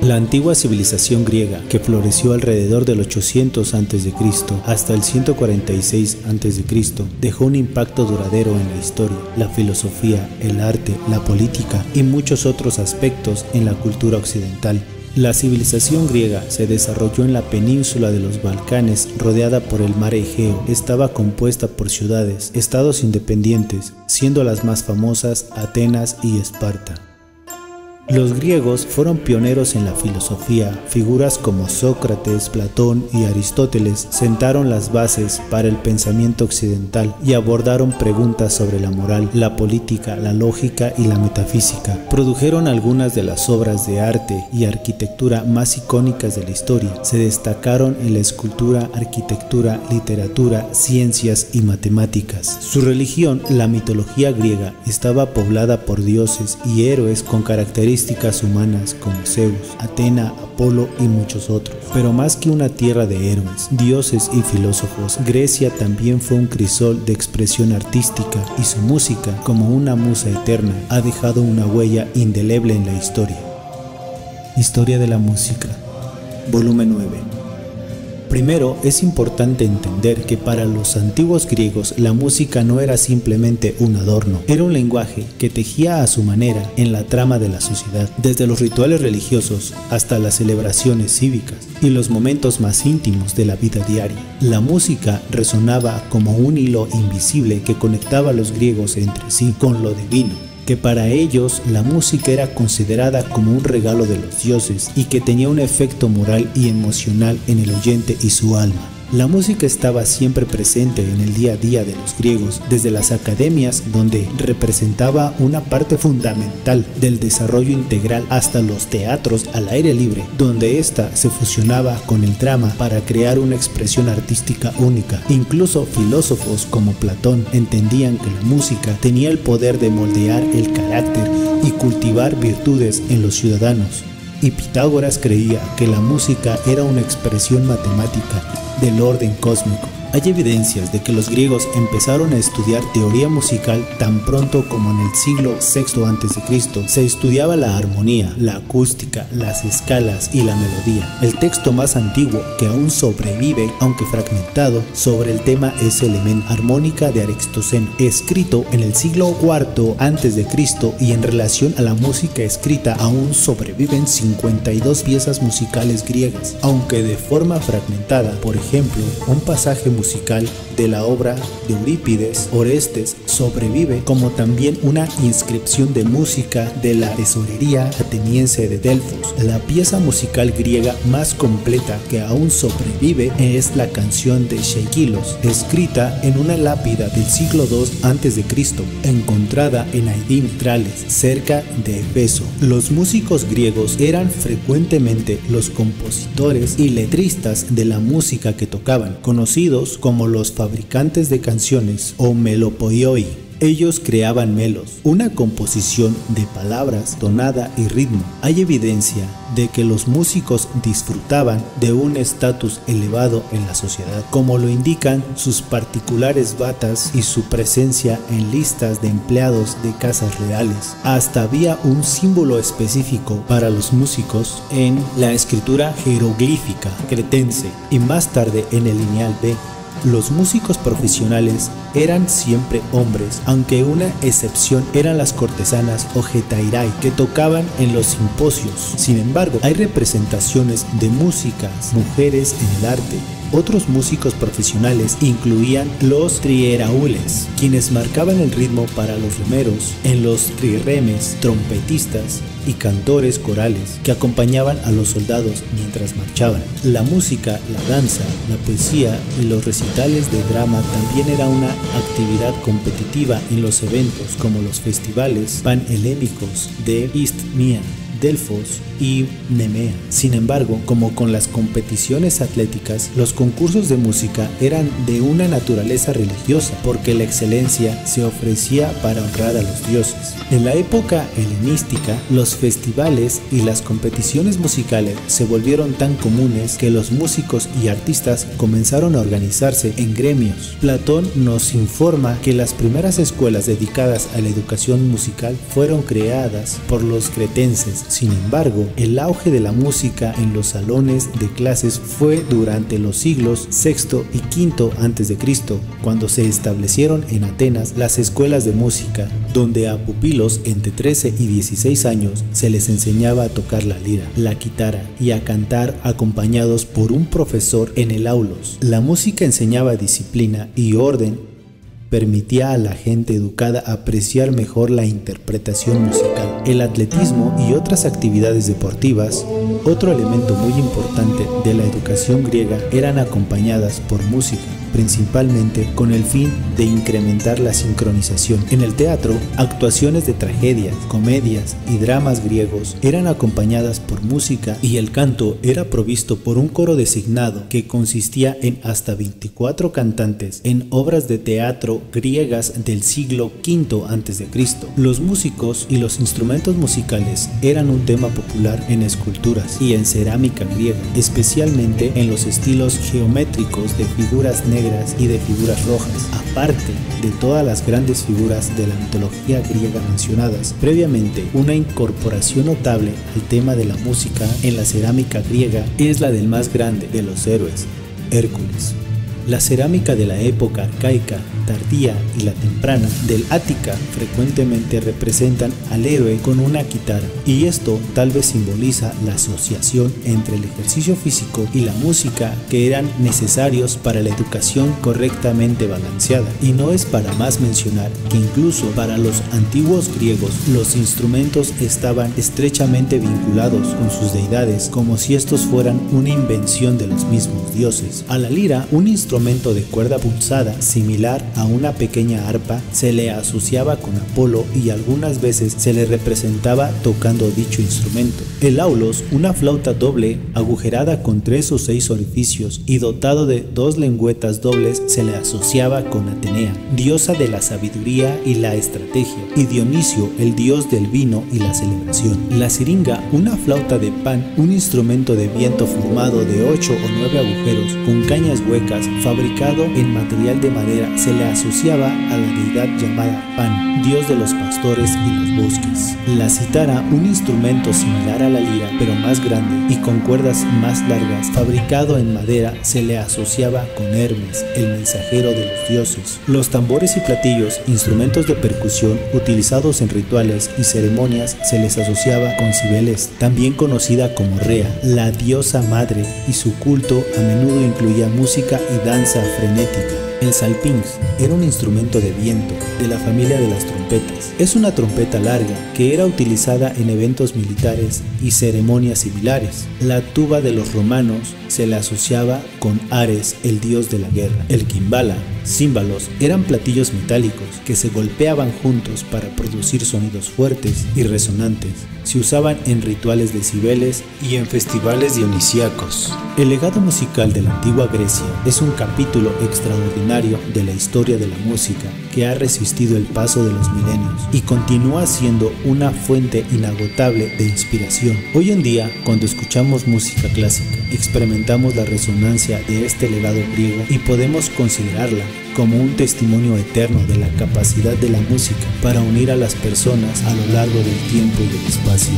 La antigua civilización griega, que floreció alrededor del 800 a.C. hasta el 146 a.C., dejó un impacto duradero en la historia, la filosofía, el arte, la política y muchos otros aspectos en la cultura occidental. La civilización griega se desarrolló en la península de los Balcanes, rodeada por el mar Egeo. Estaba compuesta por ciudades, estados independientes, siendo las más famosas Atenas y Esparta. Los griegos fueron pioneros en la filosofía. Figuras como Sócrates, Platón y Aristóteles sentaron las bases para el pensamiento occidental y abordaron preguntas sobre la moral, la política, la lógica y la metafísica. Produjeron algunas de las obras de arte y arquitectura más icónicas de la historia. Se destacaron en la escultura, arquitectura, literatura, ciencias y matemáticas. Su religión, la mitología griega, estaba poblada por dioses y héroes con características humanas como Zeus, Atena, Apolo y muchos otros. Pero más que una tierra de héroes, dioses y filósofos, Grecia también fue un crisol de expresión artística y su música, como una musa eterna, ha dejado una huella indeleble en la historia. Historia de la música, volumen 9. Primero, es importante entender que para los antiguos griegos la música no era simplemente un adorno, era un lenguaje que tejía a su manera en la trama de la sociedad, desde los rituales religiosos hasta las celebraciones cívicas y los momentos más íntimos de la vida diaria. La música resonaba como un hilo invisible que conectaba a los griegos entre sí con lo divino, que para ellos la música era considerada como un regalo de los dioses y que tenía un efecto moral y emocional en el oyente y su alma. La música estaba siempre presente en el día a día de los griegos, desde las academias, donde representaba una parte fundamental del desarrollo integral, hasta los teatros al aire libre, donde ésta se fusionaba con el drama para crear una expresión artística única. Incluso filósofos como Platón entendían que la música tenía el poder de moldear el carácter y cultivar virtudes en los ciudadanos. Y Pitágoras creía que la música era una expresión matemática del orden cósmico. Hay evidencias de que los griegos empezaron a estudiar teoría musical tan pronto como en el siglo VI a.C. Se estudiaba la armonía, la acústica, las escalas y la melodía. El texto más antiguo que aún sobrevive, aunque fragmentado, sobre el tema es el Elemento Armónica de Aristoceno, escrito en el siglo IV a.C. y en relación a la música escrita aún sobreviven 52 piezas musicales griegas, aunque de forma fragmentada. Por ejemplo, un pasaje musical de la obra de Eurípides, Orestes, sobrevive, como también una inscripción de música de la tesorería ateniense de Delfos. La pieza musical griega más completa que aún sobrevive es la canción de Schekilos, escrita en una lápida del siglo II a.C., encontrada en Aidín Trales, cerca de Éfeso. Los músicos griegos eran frecuentemente los compositores y letristas de la música que tocaban, conocidos como los fabricantes de canciones o melopoioi. Ellos creaban melos, una composición de palabras, tonada y ritmo. Hay evidencia de que los músicos disfrutaban de un estatus elevado en la sociedad, como lo indican sus particulares batas y su presencia en listas de empleados de casas reales. Hasta había un símbolo específico para los músicos en la escritura jeroglífica cretense y más tarde en el lineal B. Los músicos profesionales eran siempre hombres, aunque una excepción eran las cortesanas o hetairai que tocaban en los simposios. Sin embargo, hay representaciones de músicas mujeres en el arte. Otros músicos profesionales incluían los trieraúles, quienes marcaban el ritmo para los remeros, en los triremes, trompetistas y cantores corales que acompañaban a los soldados mientras marchaban. La música, la danza, la poesía y los recitales de drama también era una actividad competitiva en los eventos como los festivales panhelénicos de Isthmia, Delfos y Nemea. Sin embargo, como con las competiciones atléticas, los concursos de música eran de una naturaleza religiosa, porque la excelencia se ofrecía para honrar a los dioses. En la época helenística, los festivales y las competiciones musicales se volvieron tan comunes que los músicos y artistas comenzaron a organizarse en gremios. Platón nos informa que las primeras escuelas dedicadas a la educación musical fueron creadas por los cretenses, Sin embargo, el auge de la música en los salones de clases fue durante los siglos VI y V a.C., cuando se establecieron en Atenas las escuelas de música, donde a pupilos entre 13 y 16 años se les enseñaba a tocar la lira, la guitarra y a cantar acompañados por un profesor en el aulos. La música enseñaba disciplina y orden, permitía a la gente educada apreciar mejor la interpretación musical, el atletismo y otras actividades deportivas. Otro elemento muy importante de la educación griega eran acompañadas por música, principalmente con el fin de incrementar la sincronización. En el teatro, actuaciones de tragedias, comedias y dramas griegos eran acompañadas por música y el canto era provisto por un coro designado que consistía en hasta 24 cantantes en obras de teatro griegas del siglo V a.C. Los músicos y los instrumentos musicales eran un tema popular en esculturas y en cerámica griega, especialmente en los estilos geométricos de figuras negras y de figuras rojas, aparte de todas las grandes figuras de la mitología griega mencionadas previamente. Una incorporación notable al tema de la música en la cerámica griega es la del más grande de los héroes, Hércules. La cerámica de la época arcaica, tardía y la temprana del Ática frecuentemente representan al héroe con una guitarra, y esto tal vez simboliza la asociación entre el ejercicio físico y la música que eran necesarios para la educación correctamente balanceada. Y no es para más mencionar que incluso para los antiguos griegos los instrumentos estaban estrechamente vinculados con sus deidades, como si estos fueran una invención de los mismos dioses. A la lira, un instrumento de cuerda pulsada similar a una pequeña arpa, se le asociaba con Apolo y algunas veces se le representaba tocando dicho instrumento. El aulos, una flauta doble agujerada con 3 o 6 orificios y dotado de 2 lengüetas dobles, se le asociaba con Atenea, diosa de la sabiduría y la estrategia, y Dionisio, el dios del vino y la celebración. La siringa, una flauta de pan, un instrumento de viento formado de 8 o 9 agujeros con cañas huecas, fabricado en material de madera, se le asociaba a la deidad llamada Pan, dios de los pastores y los bosques. La cítara, un instrumento similar a la lira pero más grande y con cuerdas más largas, fabricado en madera, se le asociaba con Hermes, el mensajero de los dioses. Los tambores y platillos, instrumentos de percusión utilizados en rituales y ceremonias, se les asociaba con Cibeles, también conocida como Rea, la diosa madre, y su culto a menudo incluía música y danza frenética. El salpinx era un instrumento de viento de la familia de las trompetas. Es una trompeta larga que era utilizada en eventos militares y ceremonias similares. La tuba de los romanos se le asociaba con Ares, el dios de la guerra. El quimbala, címbalos, eran platillos metálicos que se golpeaban juntos para producir sonidos fuertes y resonantes. Se usaban en rituales de Cibeles y en festivales dionisíacos. El legado musical de la antigua Grecia es un capítulo extraordinario de la historia de la música que ha resistido el paso de los milenios y continúa siendo una fuente inagotable de inspiración. Hoy en día, cuando escuchamos música clásica, experimentamos la resonancia de este legado griego y podemos considerarla como un testimonio eterno de la capacidad de la música para unir a las personas a lo largo del tiempo y del espacio.